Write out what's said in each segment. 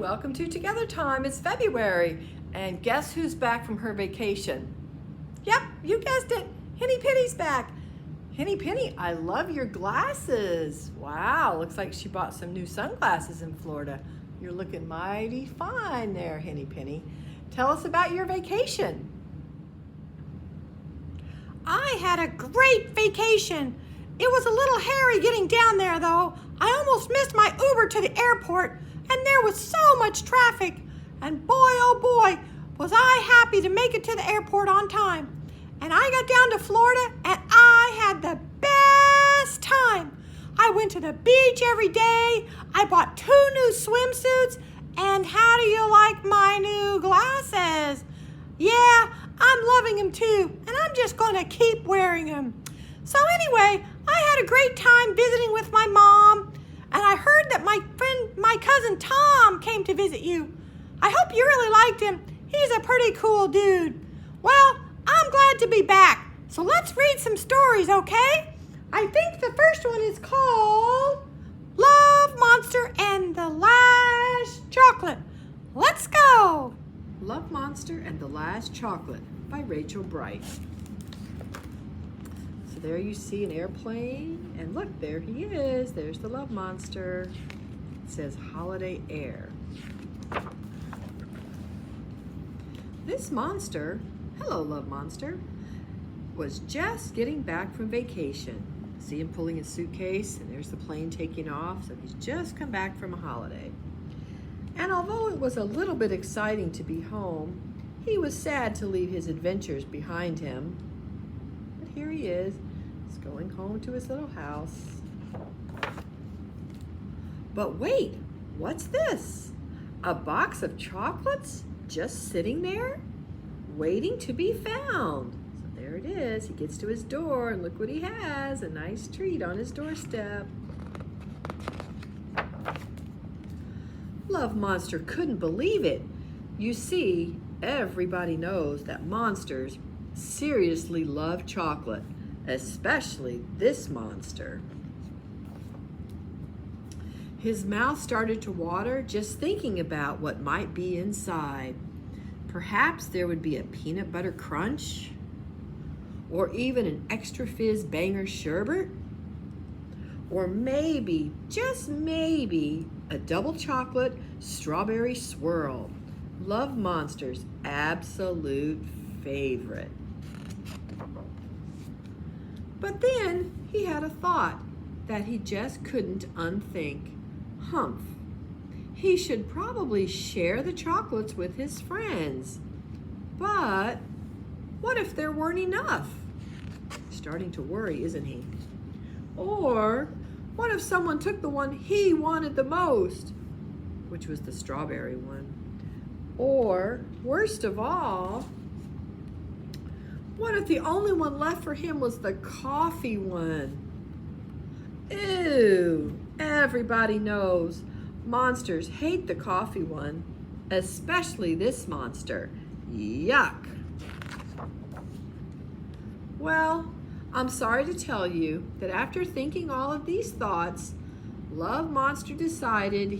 welcome to Together Time. It's February, and guess who's back from her vacation? Yep, you guessed it. Henny Penny's back. Henny Penny, I love your glasses. Wow, looks like she bought some new sunglasses in Florida. You're looking mighty fine there, Henny Penny. Tell us about your vacation. I had a great vacation. It was a little hairy getting down there, though. I almost missed my Uber to the airport, and there was so much traffic. And boy, oh boy, was I happy to make it to the airport on time. And I got down to Florida, and I had the best time. I went to the beach every day. I bought 2 new swimsuits. And how do you like my new glasses? Yeah, I'm loving them too, and I'm just going to keep wearing them. So anyway, I had a great time visiting with my mom, and I heard that my cousin Tom came to visit you. I hope you really liked him. He's a pretty cool dude. Well, I'm glad to be back. So let's read some stories, okay? I think the first one is called Love Monster and the Last Chocolate. Let's go. Love Monster and the Last Chocolate by Rachel Bright. So there you see an airplane, and look, there he is. There's the Love Monster. It says Holiday Air. This monster, hello Love Monster, was just getting back from vacation. See him pulling his suitcase, and there's the plane taking off, so he's just come back from a holiday. And although it was a little bit exciting to be home, he was sad to leave his adventures behind him. But here he is, he's going home to his little house. But wait, what's this? A box of chocolates just sitting there, waiting to be found. So there it is. He gets to his door, and look what he has, a nice treat on his doorstep. Love Monster couldn't believe it. You see, everybody knows that monsters seriously love chocolate, especially this monster. His mouth started to water just thinking about what might be inside. Perhaps there would be a peanut butter crunch, or even an extra fizz banger sherbet, or maybe, just maybe, a double chocolate strawberry swirl. Love Monster's absolute favorite. But then he had a thought that he just couldn't unthink. Humph. He should probably share the chocolates with his friends. But what if there weren't enough? Starting to worry, isn't he? Or what if someone took the one he wanted the most, which was the strawberry one? Or, worst of all, what if the only one left for him was the coffee one? Ew, everybody knows monsters hate the coffee one, especially this monster. Yuck. Well, I'm sorry to tell you that after thinking all of these thoughts, Love Monster decided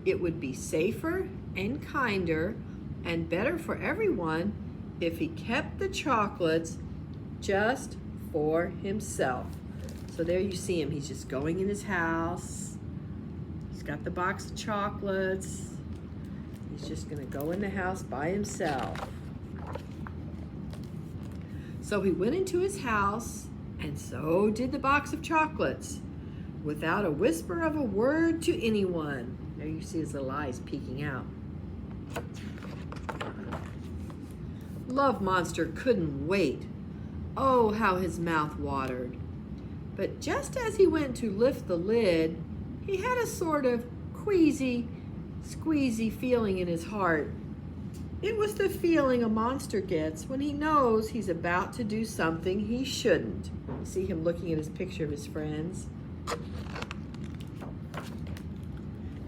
it would be safer and kinder and better for everyone if he kept the chocolates just for himself. So there you see him. He's just going in his house. He's got the box of chocolates. He's just going to go in the house by himself. So he went into his house, and so did the box of chocolates, without a whisper of a word to anyone. There you see his little eyes peeking out. Love Monster couldn't wait. Oh, how his mouth watered. But just as he went to lift the lid, he had a sort of queasy, squeezy feeling in his heart. It was the feeling a monster gets when he knows he's about to do something he shouldn't. You see him looking at his picture of his friends.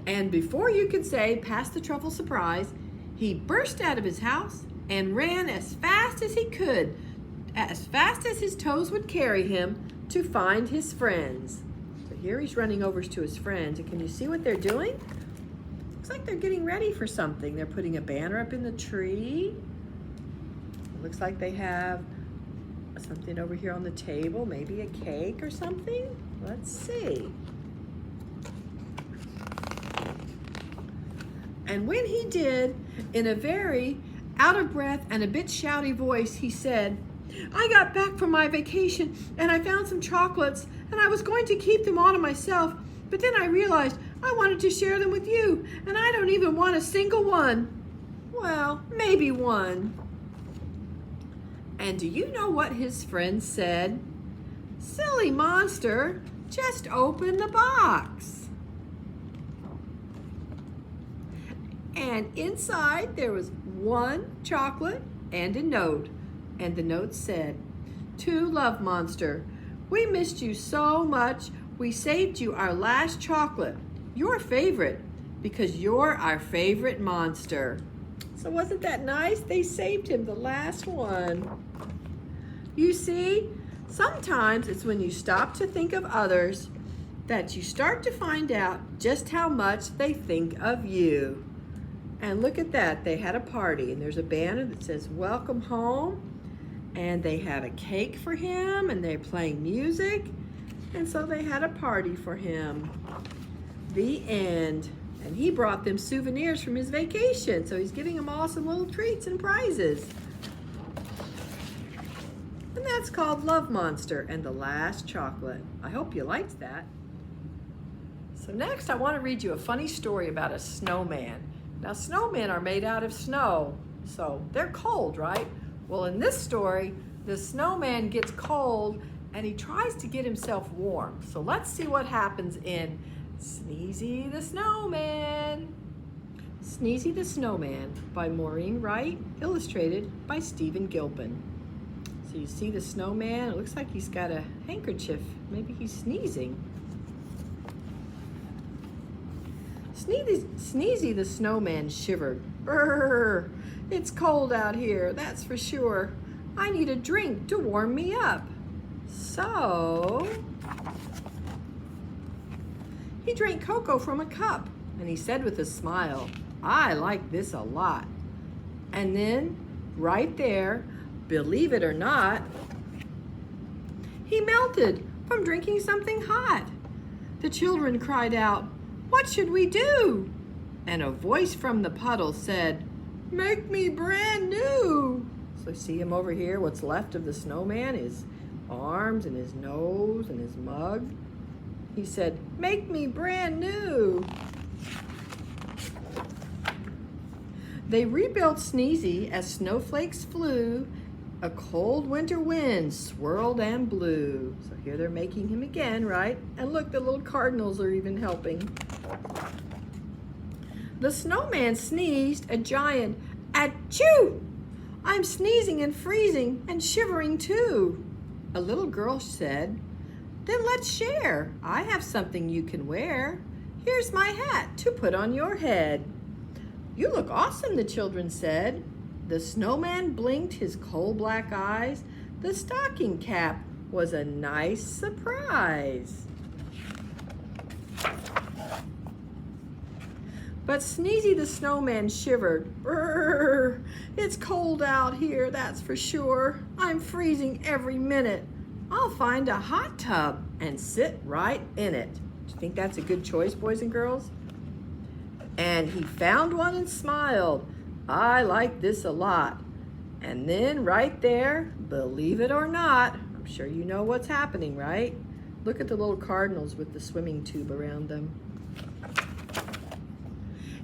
And before you could say, "Pass the truffle surprise," he burst out of his house and ran as fast as he could, as fast as his toes would carry him, to find his friends. So here he's running over to his friends, and can you see what they're doing? Looks like they're getting ready for something. They're putting a banner up in the tree. It looks like they have something over here on the table, maybe a cake or something. Let's see. And when he did, in a very out of breath and a bit shouty voice, he said, I got back from my vacation and I found some chocolates and I was going to keep them all to myself, but then I realized I wanted to share them with you and I don't even want a single one. Well, maybe one. And do you know what his friend said? Silly monster, just open the box. And inside there was one chocolate and a note. And the note said, To Love Monster, we missed you so much. We saved you our last chocolate, your favorite, because you're our favorite monster. So wasn't that nice? They saved him the last one. You see, sometimes it's when you stop to think of others that you start to find out just how much they think of you. And look at that, they had a party and there's a banner that says welcome home, and they had a cake for him and they're playing music, and so they had a party for him. The end. And he brought them souvenirs from his vacation, so he's giving them all some little treats and prizes. And that's called Love Monster and the Last Chocolate. I hope you liked that. So next I want to read you a funny story about a snowman. Now, snowmen are made out of snow, so they're cold, right? Well, in this story, the snowman gets cold and he tries to get himself warm. So let's see what happens in Sneezy the Snowman. Sneezy the Snowman by Maureen Wright, illustrated by Stephen Gilpin. So you see the snowman, it looks like he's got a handkerchief. Maybe he's sneezing. Sneezy the Snowman shivered. Brrr, it's cold out here, that's for sure. I need a drink to warm me up. So he drank cocoa from a cup, and he said with a smile, I like this a lot. And then, right there, believe it or not, he melted from drinking something hot. The children cried out, What should we do? And a voice from the puddle said, Make me brand new. So see him over here, what's left of the snowman, his arms and his nose and his mug. He said, Make me brand new. They rebuilt Sneezy as snowflakes flew. A cold winter wind swirled and blew. So here they're making him again, right? And look, the little cardinals are even helping. The snowman sneezed a giant achoo! I'm sneezing and freezing and shivering too. A little girl said, Then let's share. I have something you can wear. Here's my hat to put on your head. You look awesome, the children said. The snowman blinked his coal black eyes. The stocking cap was a nice surprise. But Sneezy the Snowman shivered. Brrr, it's cold out here, that's for sure. I'm freezing every minute. I'll find a hot tub and sit right in it. Do you think that's a good choice, boys and girls? And he found one and smiled. I like this a lot. And then right there, believe it or not, I'm sure you know what's happening, right? Look at the little cardinals with the swimming tube around them.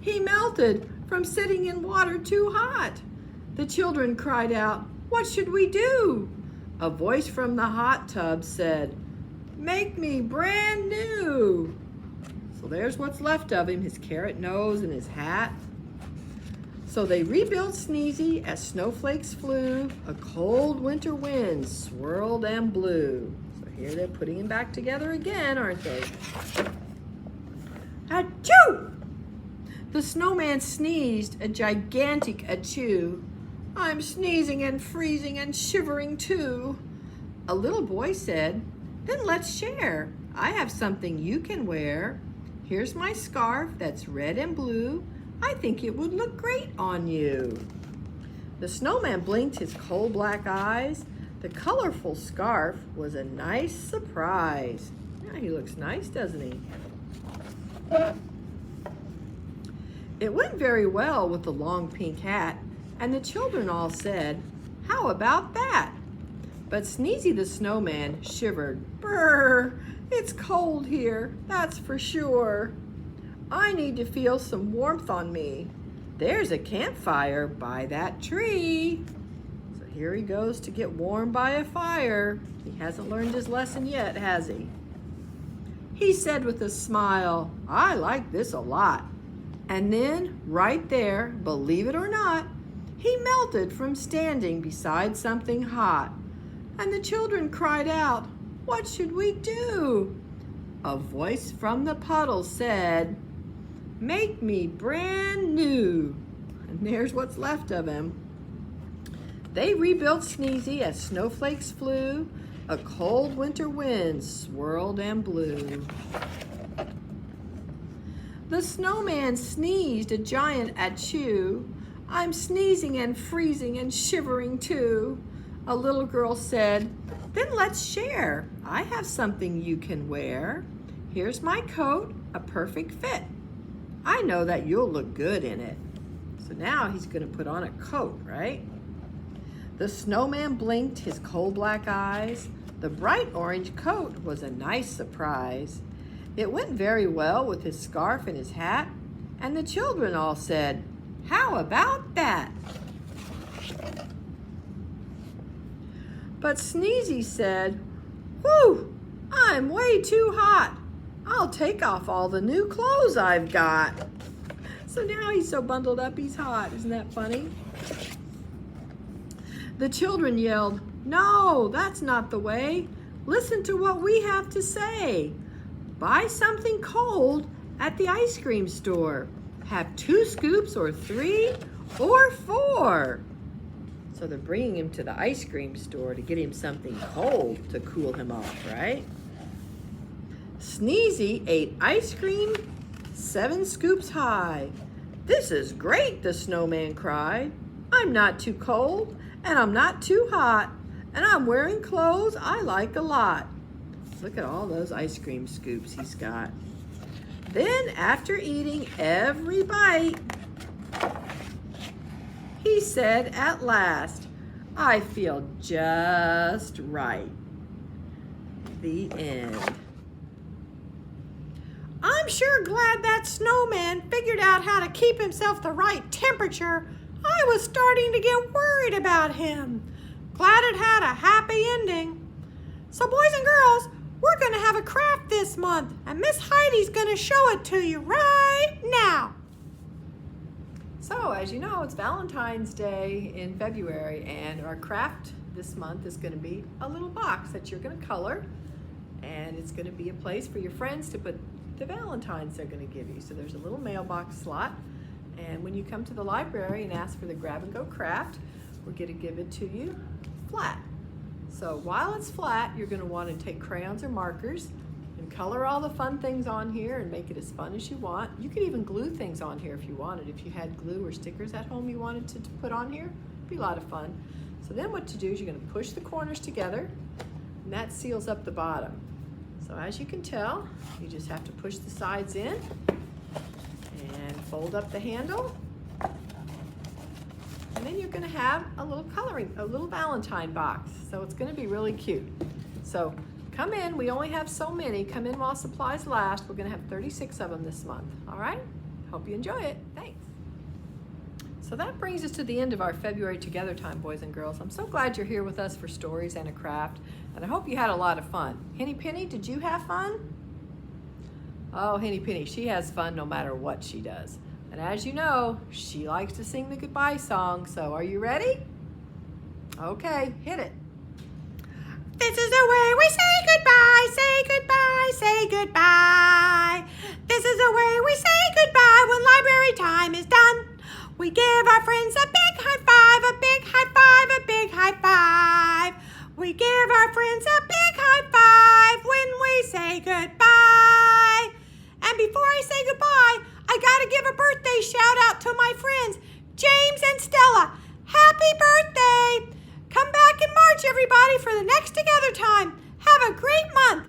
He melted from sitting in water too hot. The children cried out, What should we do? A voice from the hot tub said, Make me brand new. So there's what's left of him, his carrot nose and his hat. So they rebuilt Sneezy as snowflakes flew. A cold winter wind swirled and blew. So here they're putting him back together again, aren't they? Achoo! The snowman sneezed a gigantic achoo. I'm sneezing and freezing and shivering too. A little boy said, Then let's share. I have something you can wear. Here's my scarf that's red and blue. I think it would look great on you." The snowman blinked his coal black eyes. The colorful scarf was a nice surprise. Yeah, he looks nice, doesn't he? It went very well with the long pink hat, and the children all said, "How about that?" But Sneezy the snowman shivered. "Brr, it's cold here, that's for sure. I need to feel some warmth on me. There's a campfire by that tree." So here he goes to get warm by a fire. He hasn't learned his lesson yet, has he? He said with a smile, "I like this a lot." And then, right there, believe it or not, he melted from standing beside something hot. And the children cried out, "What should we do?" A voice from the puddle said, "Make me brand new." And there's what's left of him. They rebuilt Sneezy as snowflakes flew. A cold winter wind swirled and blew. The snowman sneezed a giant achoo. "I'm sneezing and freezing and shivering too." A little girl said, "Then let's share. I have something you can wear. Here's my coat, a perfect fit. I know that you'll look good in it." So now he's going to put on a coat, right? The snowman blinked his coal black eyes. The bright orange coat was a nice surprise. It went very well with his scarf and his hat, and the children all said, "How about that?" But Sneezy said, "Whew, I'm way too hot. I'll take off all the new clothes I've got." So now he's so bundled up he's hot. Isn't that funny? The children yelled, "No, that's not the way. Listen to what we have to say. Buy something cold at the ice cream store. Have 2 scoops or 3 or 4. So they're bringing him to the ice cream store to get him something cold to cool him off, right? Sneezy ate ice cream 7 scoops high. "This is great," the snowman cried. "I'm not too cold and I'm not too hot, and I'm wearing clothes I like a lot." Look at all those ice cream scoops he's got. Then, after eating every bite, he said at last, "I feel just right." The end. I'm sure glad that snowman figured out how to keep himself the right temperature. I was starting to get worried about him. Glad it had a happy ending. So boys and girls, we're going to have a craft this month, and Miss Heidi's going to show it to you right now. So, as you know, it's Valentine's Day in February, and our craft this month is going to be a little box that you're going to color, and it's going to be a place for your friends to put the Valentines they're going to give you. So there's a little mailbox slot, and when you come to the library and ask for the Grab and Go craft, we're going to give it to you flat. So while it's flat, you're going to want to take crayons or markers and color all the fun things on here and make it as fun as you want. You could even glue things on here if you wanted. If you had glue or stickers at home you wanted to put on here, it'd be a lot of fun. So then what to do is you're going to push the corners together, and that seals up the bottom. So as you can tell, you just have to push the sides in and fold up the handle. And then you're going to have a little Valentine box. So it's going to be really cute. So come in. We only have so many. Come in while supplies last. We're going to have 36 of them this month. All right? Hope you enjoy it. Thanks. So that brings us to the end of our February Together Time, boys and girls. I'm so glad you're here with us for stories and a craft, and I hope you had a lot of fun. Henny Penny, did you have fun? Oh, Henny Penny, she has fun no matter what she does. And as you know, she likes to sing the goodbye song, so are you ready? Okay, hit it. This is the way we say goodbye, say goodbye, say goodbye. This is the way we say goodbye when library time is done. We give our friends a big high five, a big high five, a big high five. We give our friends a big high five when we say goodbye. And before I say goodbye, I gotta give a birthday shout out to my friends, James and Stella. Happy birthday! Come back in March, everybody, for the next Together time. Have a great month.